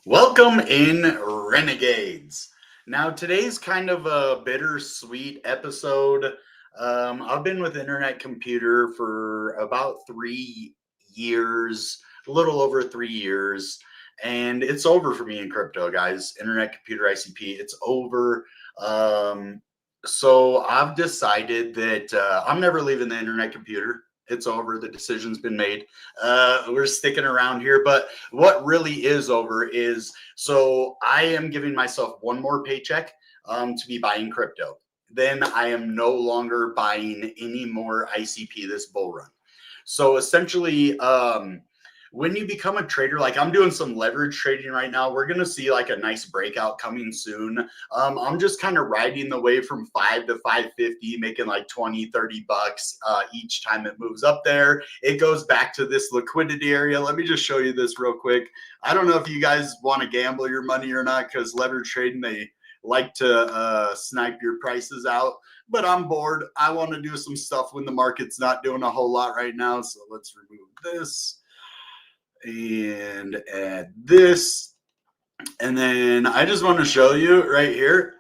Welcome in, Renegades. Now, today's kind of a bittersweet episode. I've been with Internet Computer for about 3 years, a little over 3 years, and it's over for me in crypto, guys. Internet Computer ICP, it's over. So I've decided that I'm never leaving the Internet Computer. It's over. The decision's been made. We're sticking around here, but what really is over is I am giving myself one more paycheck to be buying crypto. Then I am no longer buying any more ICP this bull run. So essentially, when you become a trader, like I'm doing some leverage trading right now, we're going to see like a nice breakout coming soon. I'm just kind of riding the wave from 5 to 550, making like 20, 30 bucks each time it moves up there. It goes back to this liquidity area. Let me just show you this real quick. I don't know if you guys want to gamble your money or not, because leverage trading, they like to snipe your prices out, but I'm bored. I want to do some stuff when the market's not doing a whole lot right now. So let's remove this and add this. And then I just want to show you right here.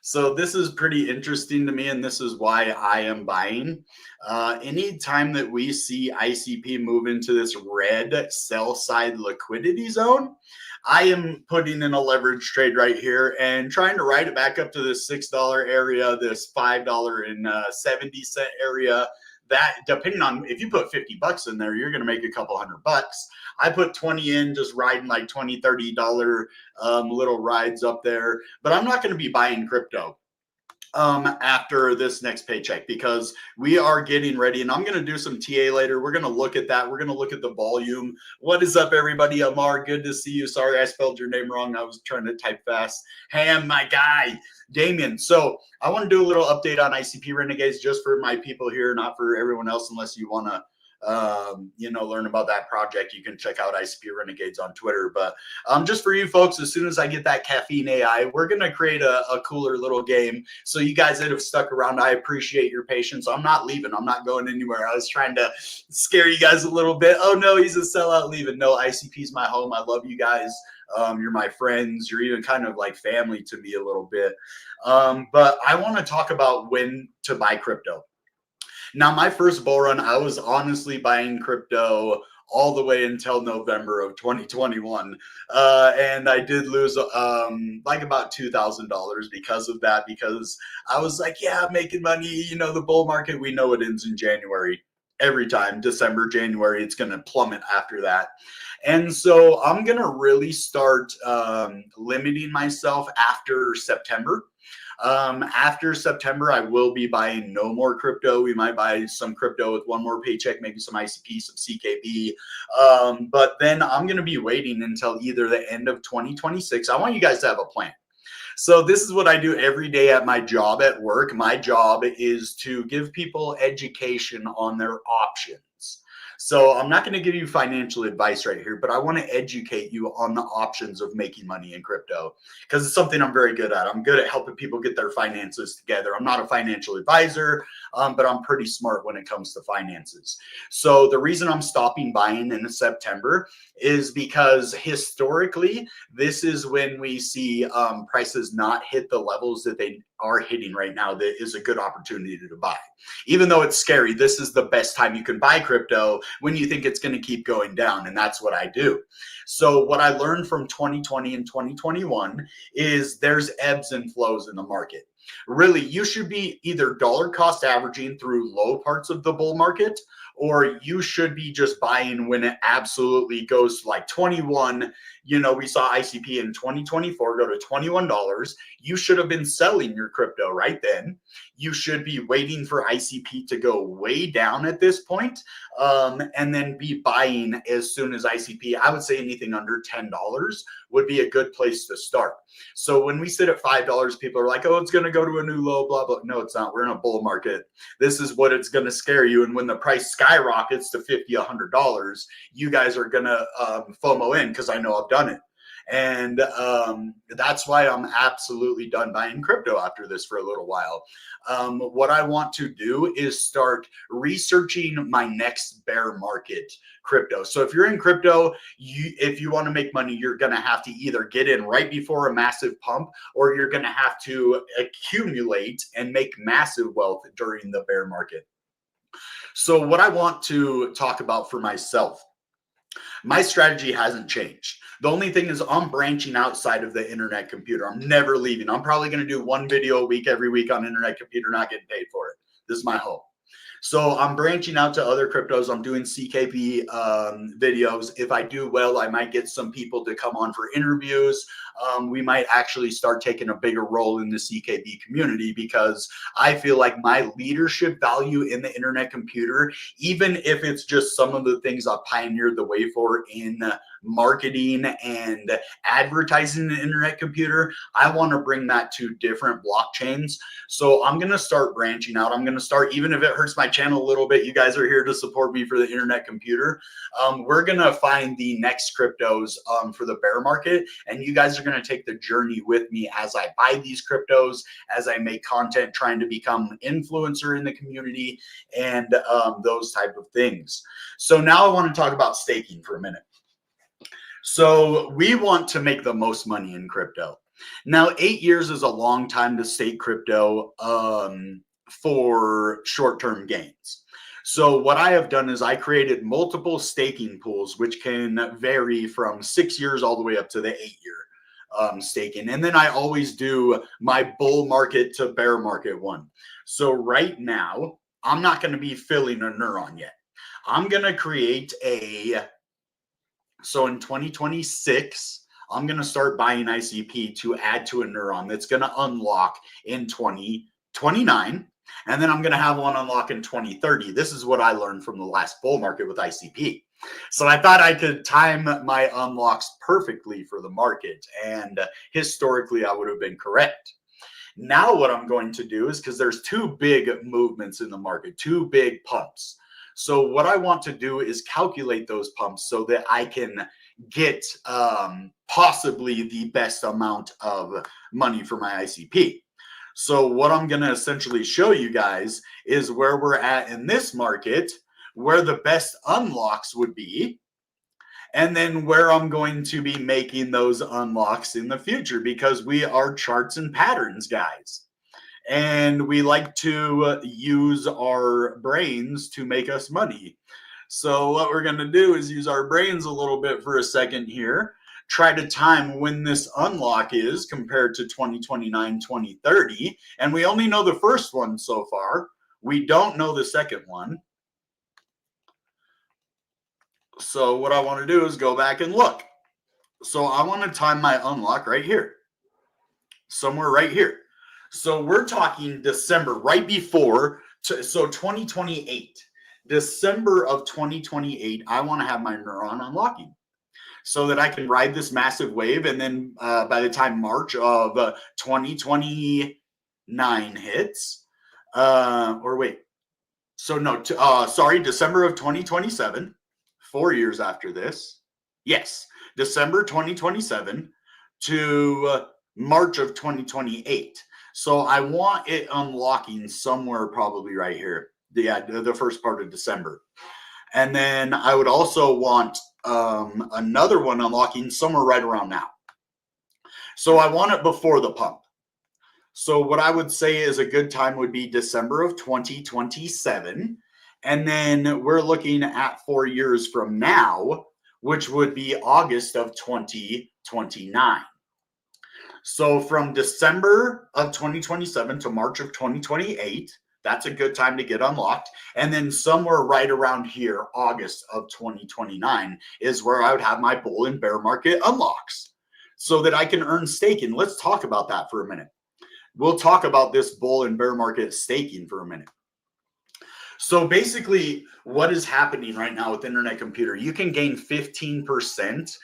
So this is pretty interesting to me, and this is why I am buying. Anytime that we see ICP move into this red sell side liquidity zone, I am putting in a leverage trade right here and trying to ride it back up to this $6 area, this $5.70 area. That, depending on, if you put 50 bucks in there, you're going to make a couple $100. I put 20 in, just riding like $20, $30 little rides up there. But I'm not going to be buying crypto after this next paycheck, because we are getting ready, and I'm going to do some TA later. We're going to look at that. We're going to look at the volume. What is up, everybody? Amar, good to see you. Sorry, I spelled your name wrong. I was trying to type fast. Ham, my guy, Damien. So I want to do a little update on ICP Renegades, just for my people here, not for everyone else, unless you want to learn about that project. You can check out ICP Renegades on Twitter. But just for you folks, as soon as I get that caffeine AI, we're going to create a cooler little game. So you guys that have stuck around, I appreciate your patience. I'm not leaving. I'm not going anywhere. I was trying to scare you guys a little bit. Oh, no, he's a sellout leaving. No, ICP is my home. I love you guys. You're my friends. You're even kind of like family to me a little bit. But I want to talk about when to buy crypto. Now, my first bull run, I was honestly buying crypto all the way until November of 2021. And I did lose like about $2,000 because of that, because I was like, yeah, I'm making money. You know, the bull market, we know it ends in January. Every time, December, January, it's going to plummet after that. And so I'm going to really start limiting myself after September. After September, I will be buying no more crypto. We might buy some crypto with one more paycheck, maybe some ICP, some CKB. But then I'm going to be waiting until either the end of 2026. I want you guys to have a plan. So this is what I do every day at my job at work. My job is to give people education on their options. So I'm not going to give you financial advice right here, but I want to educate you on the options of making money in crypto, because it's something I'm very good at. I'm good at helping people get their finances together. I'm not a financial advisor, but I'm pretty smart when it comes to finances. So the reason I'm stopping buying in September is because historically, this is when we see prices not hit the levels that they are hitting right now. That is a good opportunity to buy. Even though it's scary, this is the best time you can buy crypto, when you think it's going to keep going down. And that's what I do. So what I learned from 2020 and 2021 is there's ebbs and flows in the market. Really, you should be either dollar cost averaging through low parts of the bull market, or you should be just buying when it absolutely goes to like 21. You know, we saw ICP in 2024 go to $21. You should have been selling your crypto right then. You should be waiting for ICP to go way down at this point, and then be buying as soon as ICP. I would say anything under $10 would be a good place to start. So when we sit at $5, people are like, oh, it's going to go to a new low, blah, blah. No, it's not. We're in a bull market. This is what it's going to scare you. And when the price skyrockets to $50, $100, you guys are going to FOMO in, because I know I've done it. And that's why I'm absolutely done buying crypto after this for a little while. What I want to do is start researching my next bear market crypto. So if you're in crypto, if you want to make money, you're going to have to either get in right before a massive pump, or you're going to have to accumulate and make massive wealth during the bear market. So what I want to talk about for myself, my strategy hasn't changed. The only thing is I'm branching outside of the internet computer. I'm never leaving. I'm probably going to do one video a week every week on internet computer, not getting paid for it. This is my home. So I'm branching out to other cryptos. I'm doing CKP videos. If I do well, I might get some people to come on for interviews. We might actually start taking a bigger role in the CKP community, because I feel like my leadership value in the internet computer, even if it's just some of the things I pioneered the way for in marketing and advertising the internet computer, I want to bring that to different blockchains. So I'm going to start branching out. I'm going to start, even if it hurts my channel a little bit, you guys are here to support me for the internet computer. We're going to find the next cryptos for the bear market, and you guys are going to take the journey with me as I buy these cryptos, as I make content trying to become an influencer in the community, and those type of things. So now I want to talk about staking for a minute. So we want to make the most money in crypto. Now, 8 years is a long time to stake crypto for short-term gains. So what I have done is I created multiple staking pools, which can vary from 6 years all the way up to the 8-year staking. And then I always do my bull market to bear market one. So right now, I'm not going to be filling a neuron yet. I'm going to create so in 2026, I'm going to start buying ICP to add to a neuron that's going to unlock in 2029. And then I'm going to have one unlock in 2030. This is what I learned from the last bull market with ICP. So I thought I could time my unlocks perfectly for the market. And historically, I would have been correct. Now what I'm going to do is, because there's two big movements in the market, two big pumps. So what I want to do is calculate those pumps so that I can get possibly the best amount of money for my ICP. So what I'm going to essentially show you guys is where we're at in this market, where the best unlocks would be, and then where I'm going to be making those unlocks in the future, because we are charts and patterns guys. And we like to use our brains to make us money. So what we're going to do is use our brains a little bit for a second here, try to time when this unlock is compared to 2029, 2030. And we only know the first one so far. We don't know the second one. So what I want to do is go back and look. So I want to time my unlock right here, somewhere right here. So we're talking December, right before, so 2028, December of 2028, I want to have my neuron unlocking so that I can ride this massive wave. And then by the time March of 2029 hits, December of 2027, 4 years after this. Yes, December 2027 to March of 2028. So I want it unlocking somewhere probably right here, the first part of December. And then I would also want another one unlocking somewhere right around now. So I want it before the pump. So what I would say is a good time would be December of 2027. And then we're looking at 4 years from now, which would be August of 2029. So from December of 2027 to March of 2028, that's a good time to get unlocked. And then somewhere right around here, August of 2029, is where I would have my bull and bear market unlocks so that I can earn staking. Let's talk about that for a minute. We'll talk about this bull and bear market staking for a minute. So basically what is happening right now with internet computer, you can gain 15%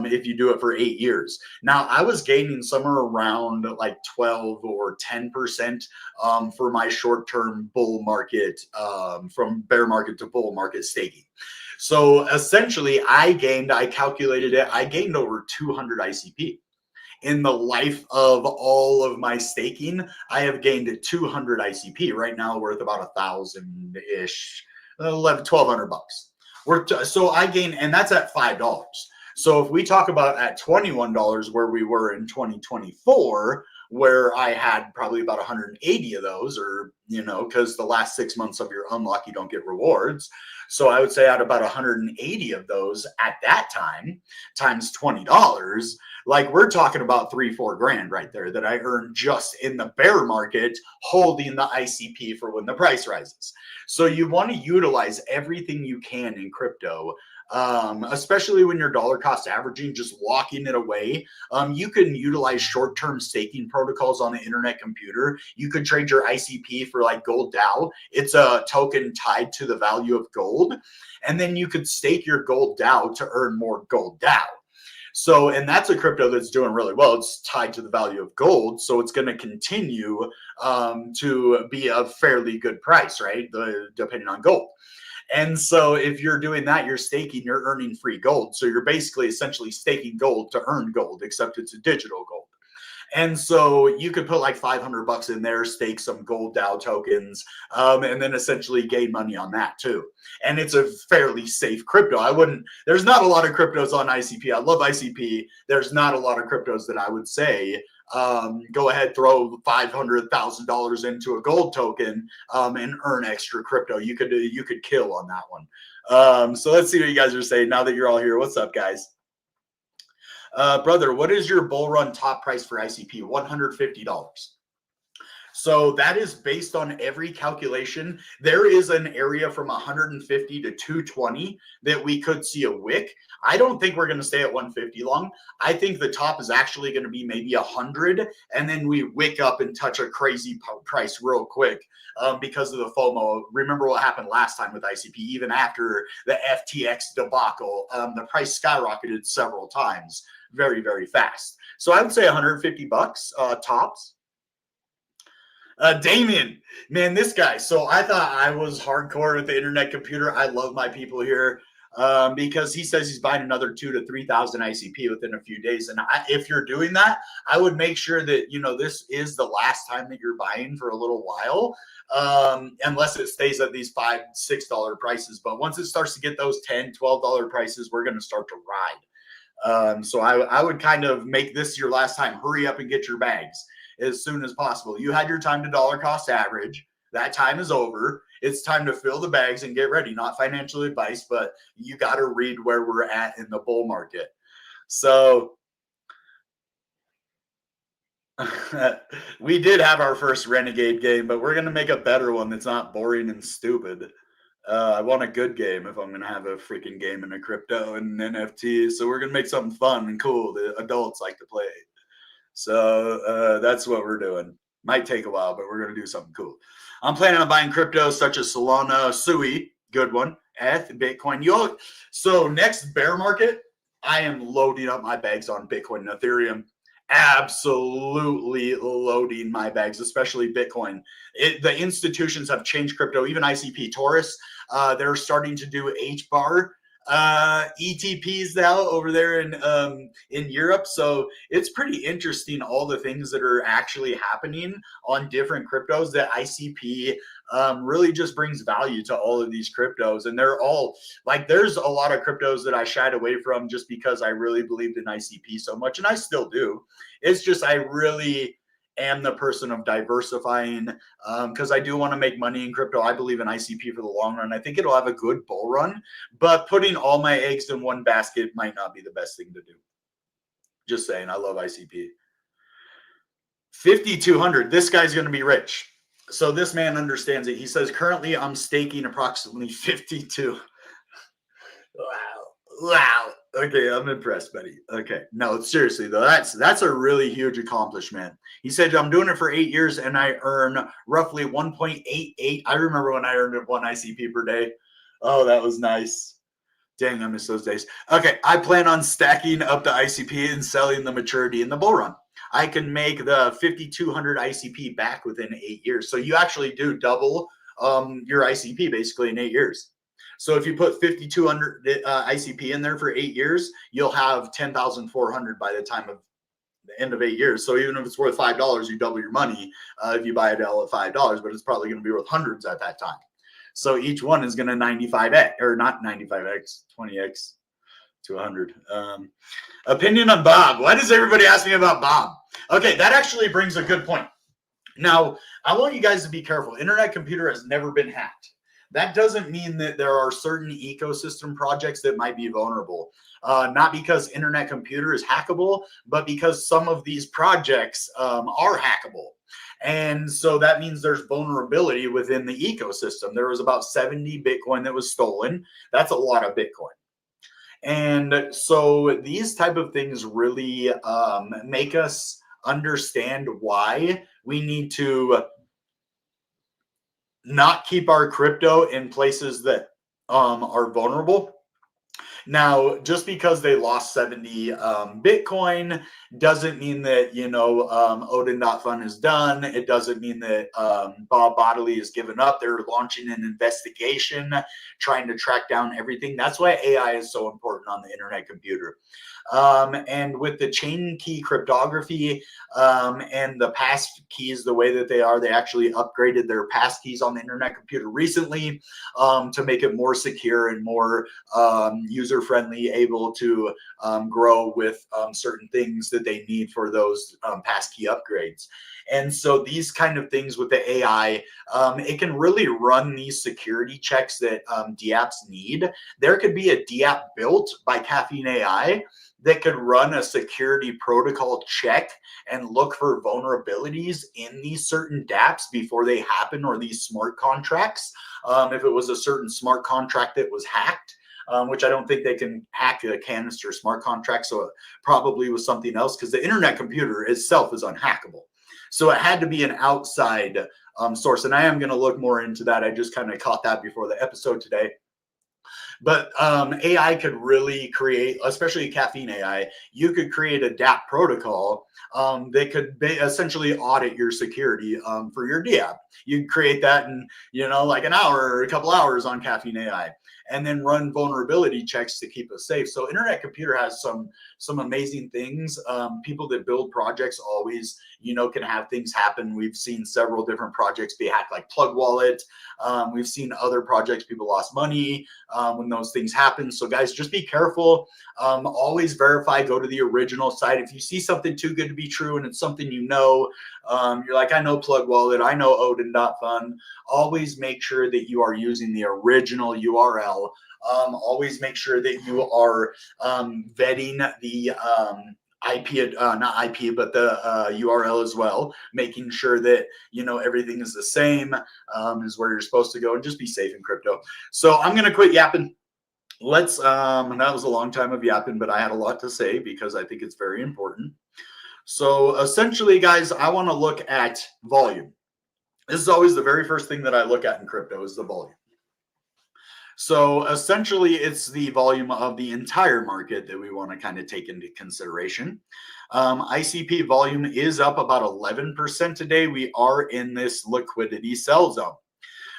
if you do it for 8 years. Now I was gaining somewhere around like 12 or 10% for my short-term bull market, from bear market to bull market staking. So essentially, I calculated it, I gained over 200 ICP. In the life of all of my staking, I have gained 200 ICP right now, worth about 1,000-ish, 1,200 bucks. So I gain, and that's at $5. So if we talk about at $21 where we were in 2024, where I had probably about 180 of those, or because the last 6 months of your unlock you don't get rewards. So I would say I had about 180 of those at that time, times $20. Like, we're talking about 3-4 grand right there that I earned just in the bear market holding the ICP for when the price rises. So you want to utilize everything you can in crypto, especially when you're dollar cost averaging, just locking it away. You can utilize short-term staking protocols on the internet computer. You could trade your ICP for like gold DAO. It's a token tied to the value of gold. And then you could stake your gold DAO to earn more gold DAO. So, and that's a crypto that's doing really well. It's tied to the value of gold. So it's going to continue to be a fairly good price, right? Depending on gold. And so if you're doing that, you're staking, you're earning free gold. So you're basically essentially staking gold to earn gold, except it's a digital gold. And so you could put like 500 bucks in there, stake some gold DAO tokens, and then essentially gain money on that too. And it's a fairly safe crypto. There's not a lot of cryptos on ICP. I love ICP. There's not a lot of cryptos that I would say, go ahead, throw $500,000 into a gold token and earn extra crypto. You could kill on that one. So let's see what you guys are saying now that you're all here. What's up, guys? Brother, what is your bull run top price for ICP? $150. So that is based on every calculation. There is an area from 150 to 220 that we could see a wick. I don't think we're going to stay at 150 long. I think the top is actually going to be maybe 100, and then we wick up and touch a crazy price real quick because of the FOMO. Remember what happened last time with ICP? Even after the FTX debacle, the price skyrocketed several times very, very fast. So I would say 150 bucks tops. Damien, man, this guy. So I thought I was hardcore with the internet computer. I love my people here because he says he's buying another 2,000 to 3,000 ICP within a few days. And if you're doing that, I would make sure that, this is the last time that you're buying for a little while, unless it stays at these $5, $6 prices. But once it starts to get those $10, $12 prices, we're going to start to ride. So I would kind of make this your last time. Hurry up and get your bags as soon as possible. You had your time to dollar cost average. That time is over. It's time to fill the bags and get ready. Not financial advice, but you got to read where we're at in the bull market. So we did have our first Renegade game, but we're going to make a better one that's not boring and stupid. I want a good game if I'm going to have a freaking game in a crypto and NFT. So we're going to make something fun and cool that adults like to play. So that's what we're doing. Might take a while, but we're going to do something cool. I'm planning on buying crypto such as Solana, Sui, good one, ETH, Bitcoin. So next bear market, I am loading up my bags on Bitcoin and Ethereum. Absolutely loading my bags, especially Bitcoin. The institutions have changed crypto, even ICP, Taurus. They're starting to do HBAR ETPs now over there in Europe. So it's pretty interesting, all the things that are actually happening on different cryptos that ICP really just brings value to all of these cryptos. And they're all like, there's a lot of cryptos that I shied away from just because I really believed in ICP so much, and I still do. It's just I really am the person of diversifying because I do want to make money in crypto. I believe in ICP for the long run. I think it'll have a good bull run, but putting all my eggs in one basket might not be the best thing to do. Just saying, I love ICP. 5,200. This guy's going to be rich. So this man understands it. He says, currently I'm staking approximately 52. Wow. Okay, I'm impressed, buddy. Okay, no, seriously though, that's a really huge accomplishment. He said, I'm doing it for 8 years and I earn roughly 1.88. I remember when I earned 1 ICP per day. Oh, that was nice. Dang, I miss those days. Okay, I plan on stacking up the ICP and selling the maturity in the bull run. I can make the 5,200 ICP back within 8 years. So you actually do double your ICP basically in 8 years. So if you put 5,200 ICP in there for 8 years, you'll have 10,400 by the time of the end of 8 years. So even if it's worth $5, you double your money if you buy a Dell at $5, but it's probably going to be worth hundreds at that time. So each one is going to 95x, or not 95x, 20x to 100. Opinion on Bob. Why does everybody ask me about Bob? Okay, that actually brings a good point. Now, I want you guys to be careful. Internet Computer has never been hacked. That doesn't mean that there are certain ecosystem projects that might be vulnerable. Not because Internet Computer is hackable, but because some of these projects are hackable. And so that means there's vulnerability within the ecosystem. There was about 70 Bitcoin that was stolen. That's a lot of Bitcoin. And so these type of things really make us understand why we need to not keep our crypto in places that are vulnerable. Now, just because they lost 70 Bitcoin doesn't mean that, Odin.fun is done. It doesn't mean that Bob Bodley has given up. They're launching an investigation, trying to track down everything. That's why AI is so important on the Internet Computer. And with the chain key cryptography and the pass keys the way that they are, they actually upgraded their pass keys on the Internet Computer recently to make it more secure and more user friendly, able to grow with certain things that they need for those passkey upgrades. And so these kind of things with the AI, it can really run these security checks that DApps need. There could be a DApp built by Caffeine AI that could run a security protocol check and look for vulnerabilities in these certain dApps before they happen, or these smart contracts. If it was a certain smart contract that was hacked, which I don't think they can hack a canister smart contract, so it probably was something else, because the Internet Computer itself is unhackable. So it had to be an outside source, and I am going to look more into that. I just kind of caught that before the episode today. But AI could really create, especially Caffeine AI, you could create a dApp protocol that could essentially audit your security for your DApp. You can create that in, like an hour or a couple hours on Caffeine AI, and then run vulnerability checks to keep us safe. So Internet Computer has some amazing things. People that build projects always, can have things happen. We've seen several different projects be hacked, like Plug Wallet. We've seen other projects, people lost money when those things happen. So guys, just be careful. Always verify, go to the original site. If you see something too good to be true and it's something you're like, I know Plug Wallet, I know Odin.fun, always make sure that you are using the original URL. Always make sure that you are vetting the IP, not IP, but the URL as well, making sure that, everything is the same is where you're supposed to go, and just be safe in crypto. So I'm going to quit yapping. Let's, and that was a long time of yapping, but I had a lot to say because I think it's very important. So essentially, guys, I want to look at volume. This is always the very first thing that I look at in crypto, is the volume. So essentially, it's the volume of the entire market that we want to kind of take into consideration. ICP volume is up about 11% today. We are in this liquidity sell zone.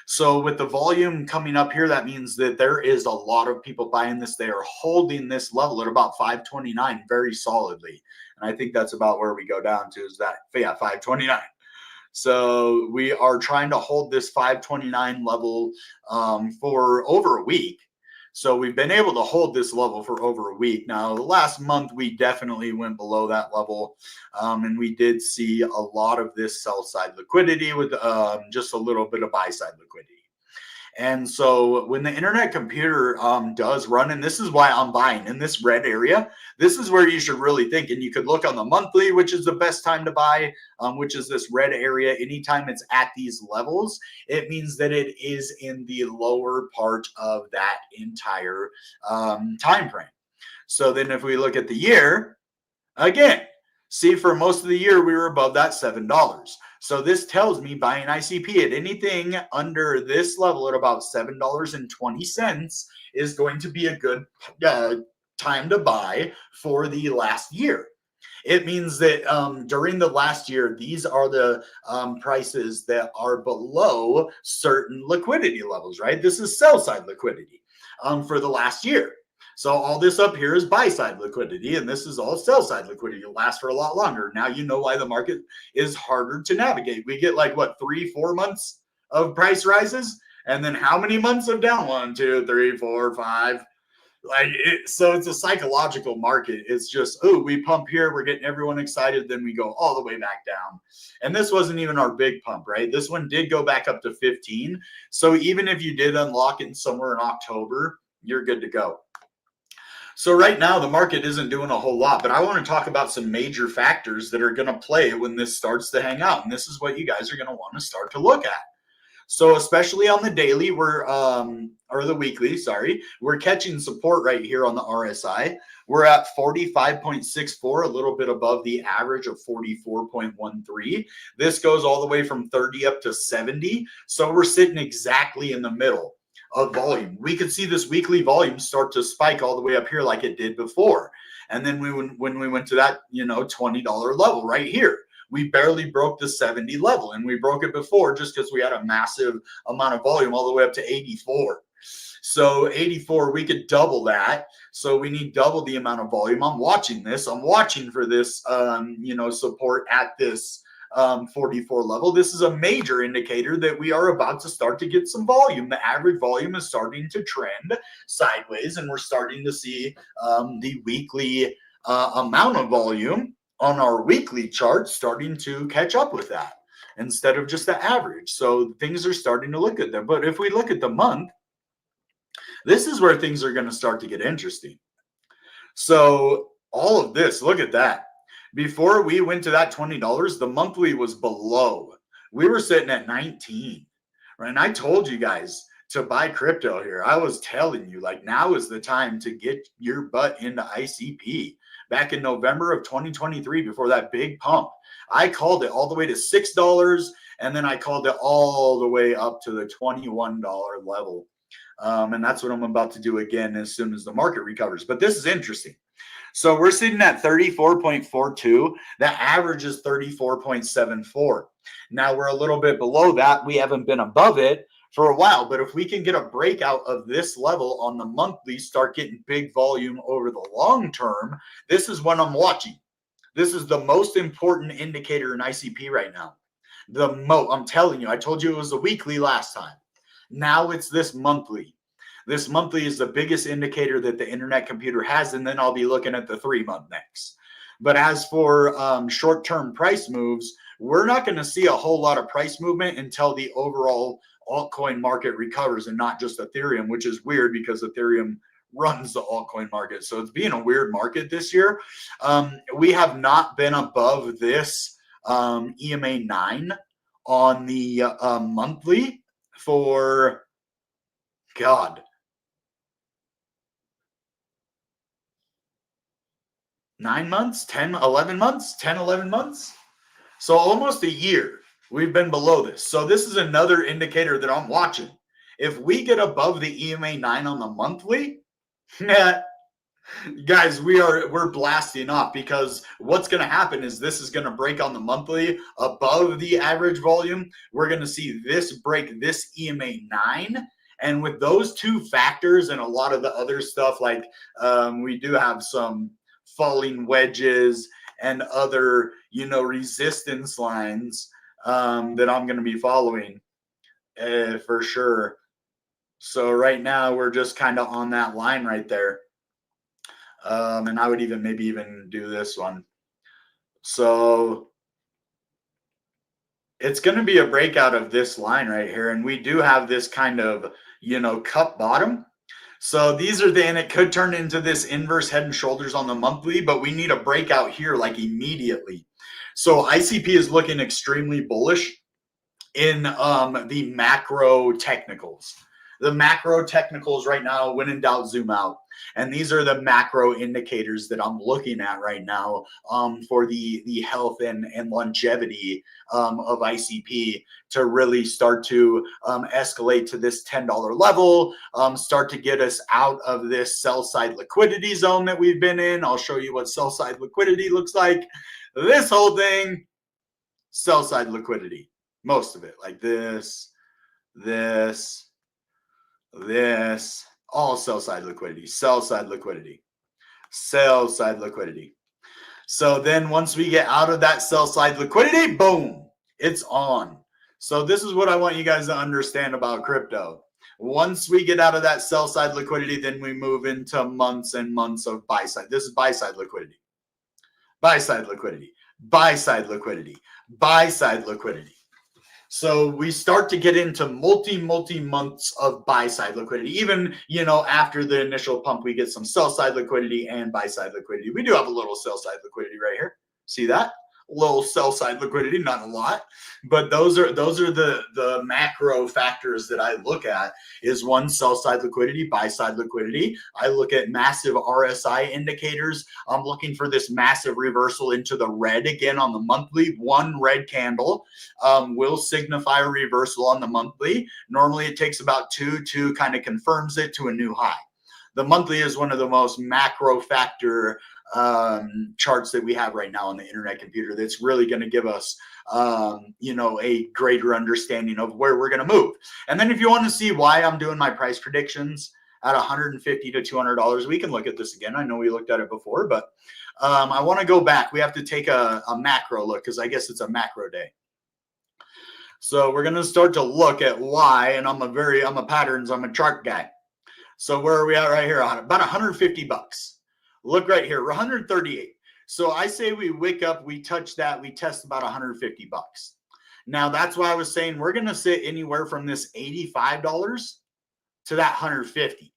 So with the volume coming up here, that means that there is a lot of people buying this. They are holding this level at about 529 very solidly. And I think that's about where we go down to, is that, 529. So we are trying to hold this 529 level for over a week. So we've been able to hold this level for over a week. Now, the last month, we definitely went below that level. And we did see a lot of this sell side liquidity with just a little bit of buy side liquidity. And so when the Internet Computer does run, and this is why I'm buying in this red area, this is where you should really think. And you could look on the monthly, which is the best time to buy, which is this red area. Anytime it's at these levels, it means that it is in the lower part of that entire time frame. So then if we look at the year, again, see, for most of the year, we were above that $7. So this tells me buying ICP at anything under this level at about $7.20 is going to be a good time to buy for the last year. It means that during the last year, these are the prices that are below certain liquidity levels, right? This is sell side liquidity. for the last year. So all this up here is buy side liquidity, and this is all sell side liquidity. It'll last for a lot longer. Now you know why the market is harder to navigate. We get like what, 3-4 months of price rises, and then how many months of down? 1, 2, 3, 4, 5. So it's a psychological market. It's just, oh, we pump here, we're getting everyone excited, then we go all the way back down. And this wasn't even our big pump, right? This one did go back up to 15. So even if you did unlock it somewhere in October, you're good to go. So right now the market isn't doing a whole lot, but I want to talk about some major factors that are going to play when this starts to hang out. And this is what you guys are going to want to start to look at. So especially on the daily, or the weekly, sorry, we're catching support right here on the RSI. We're at 45.64, a little bit above the average of 44.13. This goes all the way from 30 up to 70. So we're sitting exactly in the middle of volume. We could see this weekly volume start to spike all the way up here like it did before. And then when we went to that, $20 level right here, we barely broke the 70 level, and we broke it before just because we had a massive amount of volume all the way up to 84. So 84, we could double that. So we need double the amount of volume. I'm watching this. I'm watching for this, support at this 44 level. This is a major indicator that we are about to start to get some volume. The average volume is starting to trend sideways, and we're starting to see the weekly amount of volume on our weekly chart starting to catch up with that instead of just the average. So things are starting to look good there. But if we look at the month, this is where things are going to start to get interesting. So all of this, look at that. Before we went to that $20, the monthly was below. We were sitting at 19, right? And I told you guys to buy crypto here. I was telling you, like, now is the time to get your butt into ICP. Back in November of 2023, before that big pump, I called it all the way to $6, and then I called it all the way up to the $21 level. And that's what I'm about to do again as soon as the market recovers. But this is interesting. So we're sitting at 34.42. The average is 34.74. Now we're a little bit below that. We haven't been above it for a while, but if we can get a breakout of this level on the monthly, start getting big volume over the long term, this is what I'm watching. This is the most important indicator in ICP right now. I'm telling you, I told you it was the weekly last time. Now it's this monthly. This monthly is the biggest indicator that the internet computer has, and then I'll be looking at the 3-month next. But as for short-term price moves, we're not going to see a whole lot of price movement until the overall altcoin market recovers, and not just Ethereum, which is weird because Ethereum runs the altcoin market. So it's being a weird market this year. We have not been above this EMA 9 on the monthly for, God, 9 months, 10, 11 months, 10, 11 months. So almost a year we've been below this. So this is another indicator that I'm watching. If we get above the EMA 9 on the monthly, guys, we're blasting off, because what's going to happen is this is going to break on the monthly above the average volume. We're going to see this break this EMA 9. And with those two factors and a lot of the other stuff, like we do have some falling wedges and other, resistance lines that I'm going to be following for sure. So right now we're just kind of on that line right there. And I would maybe even do this one. So it's going to be a breakout of this line right here. And we do have this kind of, cup bottom. So these are and it could turn into this inverse head and shoulders on the monthly, but we need a breakout here like immediately. So ICP is looking extremely bullish in the macro technicals. The macro technicals right now, when in doubt, zoom out. And these are the macro indicators that I'm looking at right now for the health and longevity of ICP to really start to escalate to this $10 level, start to get us out of this sell side liquidity zone that we've been in. I'll show you what sell side liquidity looks like. This whole thing, sell side liquidity, most of it, like this, all sell side liquidity, sell side liquidity, sell side liquidity. So then once we get out of that sell side liquidity, boom, it's on. So this is what I want you guys to understand about crypto. Once we get out of that sell side liquidity, then we move into months and months of buy side. This is buy side liquidity, buy side liquidity, buy side liquidity, buy side liquidity. So we start to get into multi months of buy side liquidity. Even, after the initial pump, we get some sell side liquidity and buy side liquidity. We do have a little sell side liquidity right here. See that? Little sell side liquidity, not a lot, but those are the macro factors that I look at. Is one, sell side liquidity, buy side liquidity. I look at massive RSI indicators. I'm looking for this massive reversal into the red again on the monthly. One red candle will signify a reversal on the monthly. Normally it takes about two kind of confirms it to a new high. The monthly is one of the most macro factor charts that we have right now on the internet computer that's really going to give us a greater understanding of where we're going to move. And then if you want to see why I'm doing my price predictions at $150 to $200, we can look at this again. I know we looked at it before, but I want to go back. We have to take a macro look, because I guess it's a macro day. So we're going to start to look at why, and I'm a patterns, I'm a chart guy. So where are we at right here? About 150 bucks. Look right here, 138. So I say we wake up, we touch that, we test about 150 bucks. Now that's why I was saying we're going to sit anywhere from this $85 to that 150.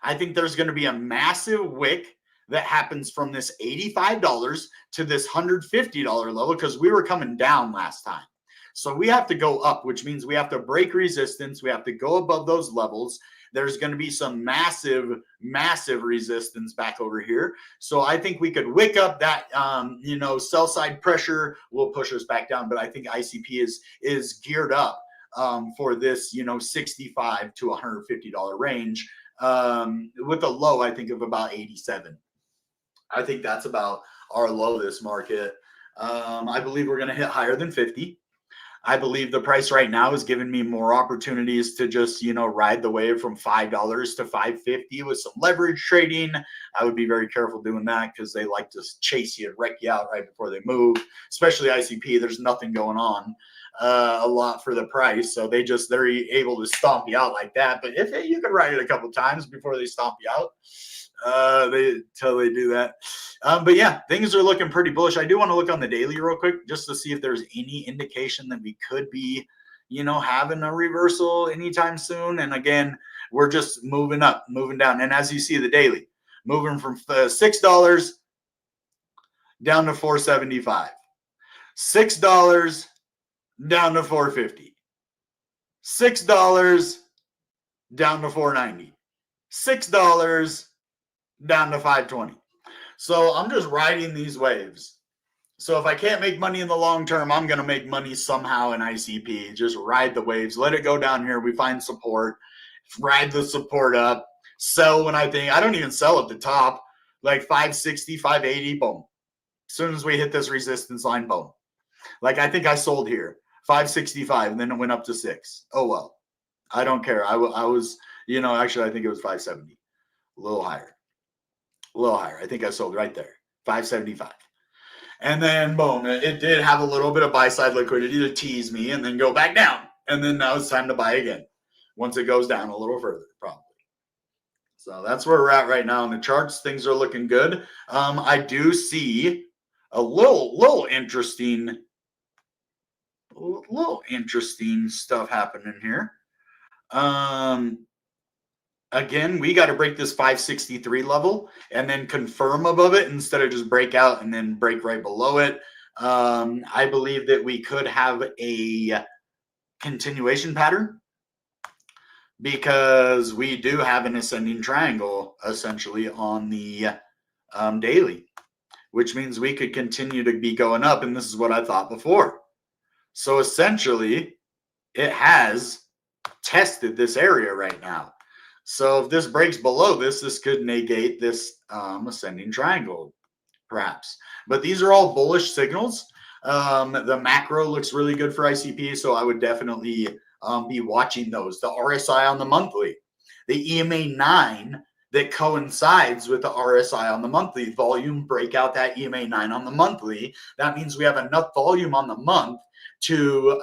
I think there's going to be a massive wick that happens from this $85 to this $150 level, because we were coming down last time. So we have to go up, which means we have to break resistance. We have to go above those levels. There's going to be some massive resistance back over here. So I think we could wick up that, sell side pressure will push us back down. But I think ICP is geared up for this, $65 to $150 range with a low, I think, of about 87. I think that's about our low this market. I believe we're going to hit higher than 50. I believe the price right now is giving me more opportunities to just, ride the wave from $5 to $5.50 with some leverage trading. I would be very careful doing that, because they like to chase you and wreck you out right before they move, especially ICP. There's nothing going on a lot for the price. So they're able to stomp you out like that. But if you could ride it a couple times before they stomp you out, till they do that. But yeah, things are looking pretty bullish. I do want to look on the daily real quick, just to see if there's any indication that we could be, having a reversal anytime soon. And again, we're just moving up, moving down. And as you see, the daily moving from $6 down to $4.75, $6 down to $4.50, $6 down to $4.90, $6 down to $5.20. So I'm just riding these waves. So if I can't make money in the long term, I'm going to make money somehow in ICP. Just ride the waves. Let it go down here. We find support. Ride the support up. Sell when I don't even sell at the top. Like 560, 580, boom. As soon as we hit this resistance line, boom. Like I think I sold here, 565, and then it went up to 6. Oh, well. I don't care. I was, actually I think it was 570. A little higher. I think I sold right there, 575. And then boom, it did have a little bit of buy side liquidity to tease me and then go back down. And then now it's time to buy again once it goes down a little further, probably. So that's where we're at right now in the charts. Things are looking good. I do see a little interesting stuff happening here. Again, we got to break this 563 level and then confirm above it instead of just break out and then break right below it. I believe that we could have a continuation pattern, because we do have an ascending triangle essentially on the daily, which means we could continue to be going up. And this is what I thought before. So essentially, it has tested this area right now. So if this breaks below this could negate this ascending triangle, perhaps. But these are all bullish signals. The macro looks really good for ICP, so I would definitely be watching those. The RSI on the monthly The EMA 9 that coincides with the RSI on the monthly volume, break out that EMA 9 on the monthly. That means we have enough volume on the month to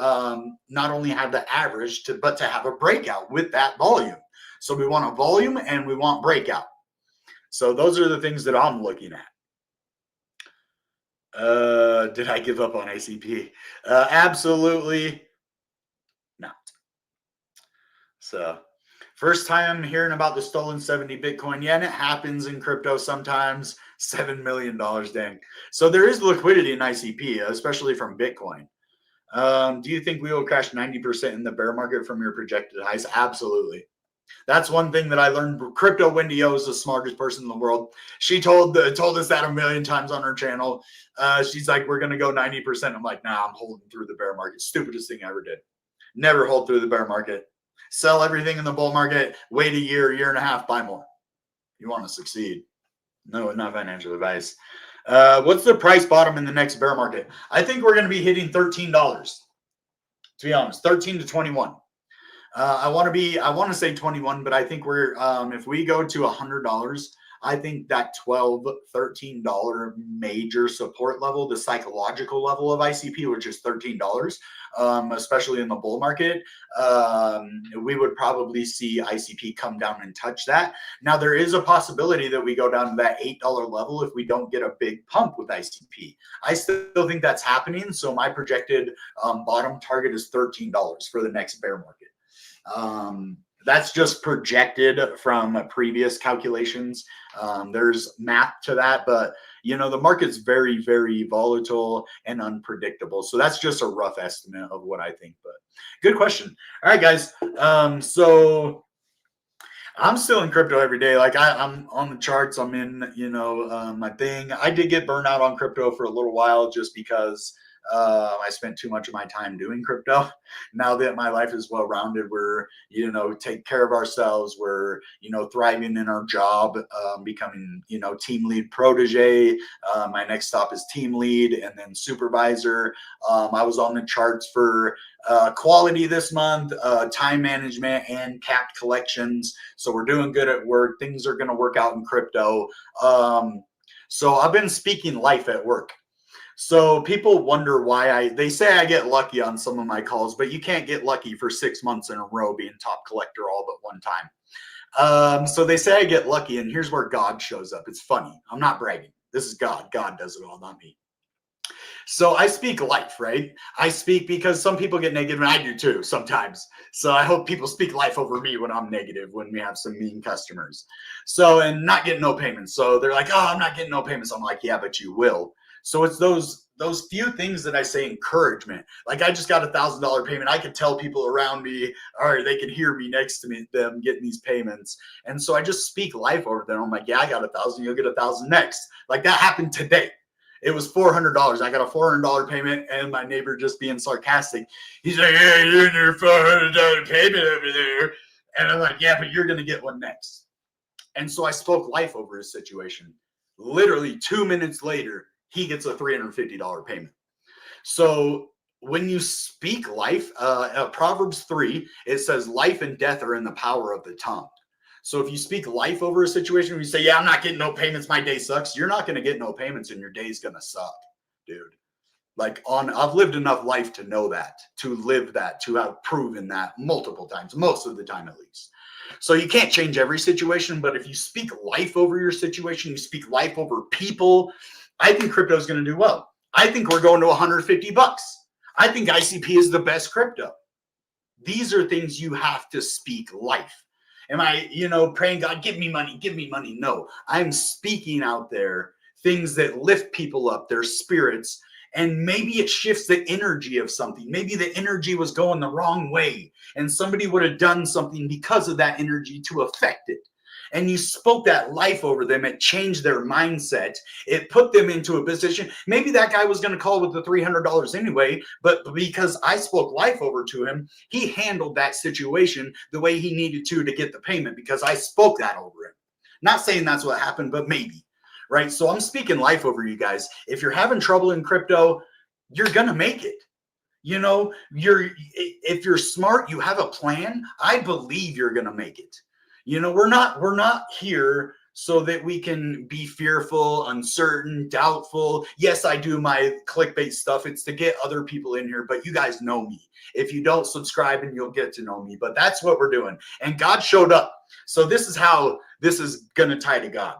not only have the average, but to have a breakout with that volume. So we want a volume and we want breakout. So those are the things that I'm looking at. Did I give up on ICP? Absolutely not. So first time hearing about the stolen 70 Bitcoin. Yeah, and it happens in crypto sometimes. $7 million, dang. So there is liquidity in ICP, especially from Bitcoin. Do you think we will crash 90% in the bear market from your projected highs? Absolutely. That's one thing that I learned. Crypto Wendy O is the smartest person in the world. She told us that a million times on her channel. She's like, we're going to go 90%. I'm like, nah, I'm holding through the bear market. Stupidest thing I ever did. Never hold through the bear market. Sell everything in the bull market. Wait a year and a half, buy more. You want to succeed. No, not financial advice. What's the price bottom in the next bear market? I think we're going to be hitting $13. To be honest, 13 to 21. I want to say 21, but I think we're, if we go to $100, I think that $12, $13 major support level, the psychological level of ICP, which is $13, especially in the bull market, we would probably see ICP come down and touch that. Now, there is a possibility that we go down to that $8 level if we don't get a big pump with ICP. I still think that's happening. So my projected bottom target is $13 for the next bear market. That's just projected from previous calculations. There's math to that, but you know, the market's very, very volatile and unpredictable. So that's just a rough estimate of what I think, but good question. All right, guys. So I'm still in crypto every day. Like I'm on the charts. I'm in, my thing. I did get burned out on crypto for a little while just because I spent too much of my time doing crypto. Now that my life is well-rounded, we're, take care of ourselves. We're, thriving in our job, becoming, team lead protege. My next stop is team lead and then supervisor. I was on the charts for quality this month, time management and capped collections. So we're doing good at work. Things are going to work out in crypto. So I've been speaking life at work. So people wonder why they say I get lucky on some of my calls, but you can't get lucky for 6 months in a row being top collector all but one time. So they say I get lucky, and here's where God shows up. It's funny. I'm not bragging. This is God. God does it all, not me. So I speak life, right? I speak because some people get negative, and I do too sometimes. So I hope people speak life over me when I'm negative, when we have some mean customers. So, and not getting no payments. So they're like, oh, I'm not getting no payments. I'm like, yeah, but you will. So it's those few things that I say encouragement. Like I just got $1,000 payment. I could tell people around me, or they can hear me next to me, them getting these payments. And so I just speak life over them. I'm like, yeah, I got 1,000. You'll get 1,000 next. Like that happened today. It was $400. I got a $400 payment, and my neighbor just being sarcastic. He's like, yeah, you're in your $400 payment over there. And I'm like, yeah, but you're going to get one next. And so I spoke life over his situation. Literally 2 minutes later, he gets a $350 payment. So when you speak life, Proverbs 3, it says life and death are in the power of the tongue. So if you speak life over a situation, you say, yeah, I'm not getting no payments, my day sucks. You're not going to get no payments and your day's going to suck, dude. Like I've lived enough life to know that, to live that, to have proven that multiple times, most of the time at least. So you can't change every situation, but if you speak life over your situation, you speak life over people, I think crypto is going to do well. I think we're going to $150. I think ICP is the best crypto. These are things you have to speak life. Am I, praying, God, give me money, give me money? No, I'm speaking out there things that lift people up, their spirits, and maybe it shifts the energy of something. Maybe the energy was going the wrong way, and somebody would have done something because of that energy to affect it. And you spoke that life over them. It changed their mindset. It put them into a position. Maybe that guy was going to call with the $300 anyway, but because I spoke life over to him, he handled that situation the way he needed to get the payment because I spoke that over him. Not saying that's what happened, but maybe, right? So I'm speaking life over you guys. If you're having trouble in crypto, you're going to make it. If you're smart, you have a plan, I believe you're going to make it. We're not here so that we can be fearful, uncertain, doubtful. Yes, I do my clickbait stuff. It's to get other people in here, but you guys know me. If you don't subscribe, and you'll get to know me, but that's what we're doing. And God showed up. So this is how this is going to tie to God.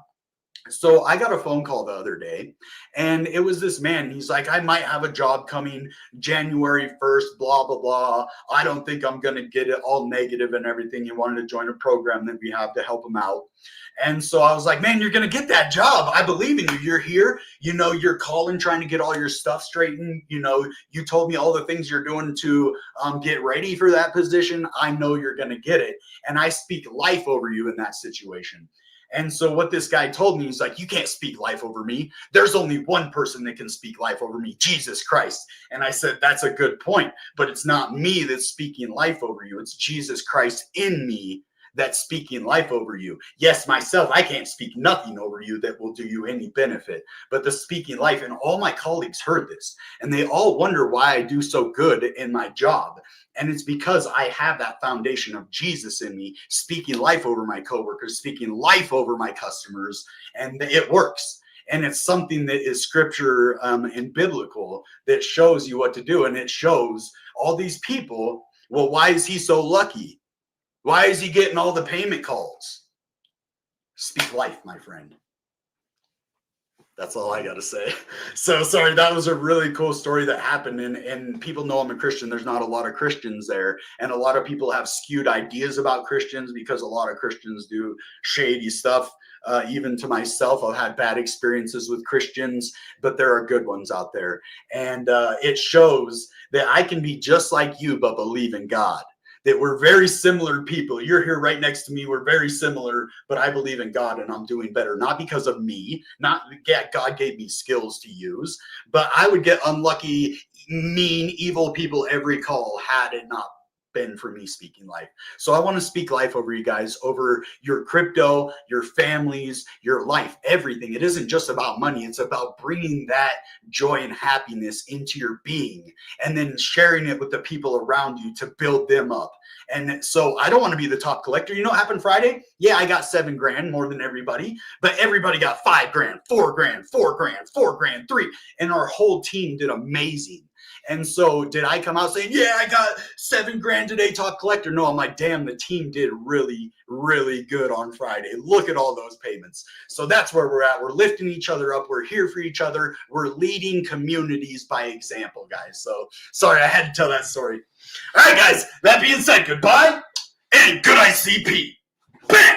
So I got a phone call the other day, and it was this man. He's like, I might have a job coming January 1st, blah, blah, blah. I don't think I'm going to get it, all negative and everything. He wanted to join a program that we have to help him out. And so I was like, man, you're going to get that job. I believe in you. You're here. You're calling, trying to get all your stuff straightened. You told me all the things you're doing to get ready for that position. I know you're going to get it. And I speak life over you in that situation. And so what this guy told me, he's like, you can't speak life over me. There's only one person that can speak life over me, Jesus Christ. And I said, that's a good point, but it's not me that's speaking life over you. It's Jesus Christ in me that's speaking life over you. Yes, myself, I can't speak nothing over you that will do you any benefit, but the speaking life, and all my colleagues heard this, and they all wonder why I do so good in my job. And it's because I have that foundation of Jesus in me, speaking life over my coworkers, speaking life over my customers, and it works. And it's something that is scripture and biblical that shows you what to do. And it shows all these people, well, why is he so lucky? Why is he getting all the payment calls? Speak life, my friend. That's all I got to say. So sorry, that was a really cool story that happened. And people know I'm a Christian. There's not a lot of Christians there. And a lot of people have skewed ideas about Christians because a lot of Christians do shady stuff. Even to myself, I've had bad experiences with Christians, but there are good ones out there. And it shows that I can be just like you, but believe in God. That we're very similar people. You're here right next to me. We're very similar, but I believe in God and I'm doing better. Not because of me, God gave me skills to use, but I would get unlucky, mean, evil people every call had it not been for me speaking life. So I want to speak life over you guys, over your crypto, your families, your life, everything. It isn't just about money. It's about bringing that joy and happiness into your being and then sharing it with the people around you to build them up. And so I don't want to be the top collector. You know what happened Friday? Yeah, I got $7 grand more than everybody, but everybody got $5 grand, $4 grand, $4 grand, $4 grand, 3. And our whole team did amazing. And so did I come out saying, yeah, I got $7 grand today, top collector? No, I'm like, damn, the team did really, really good on Friday. Look at all those payments. So that's where we're at. We're lifting each other up. We're here for each other. We're leading communities by example, guys. So sorry, I had to tell that story. All right, guys, that being said, goodbye and good ICP. Bam!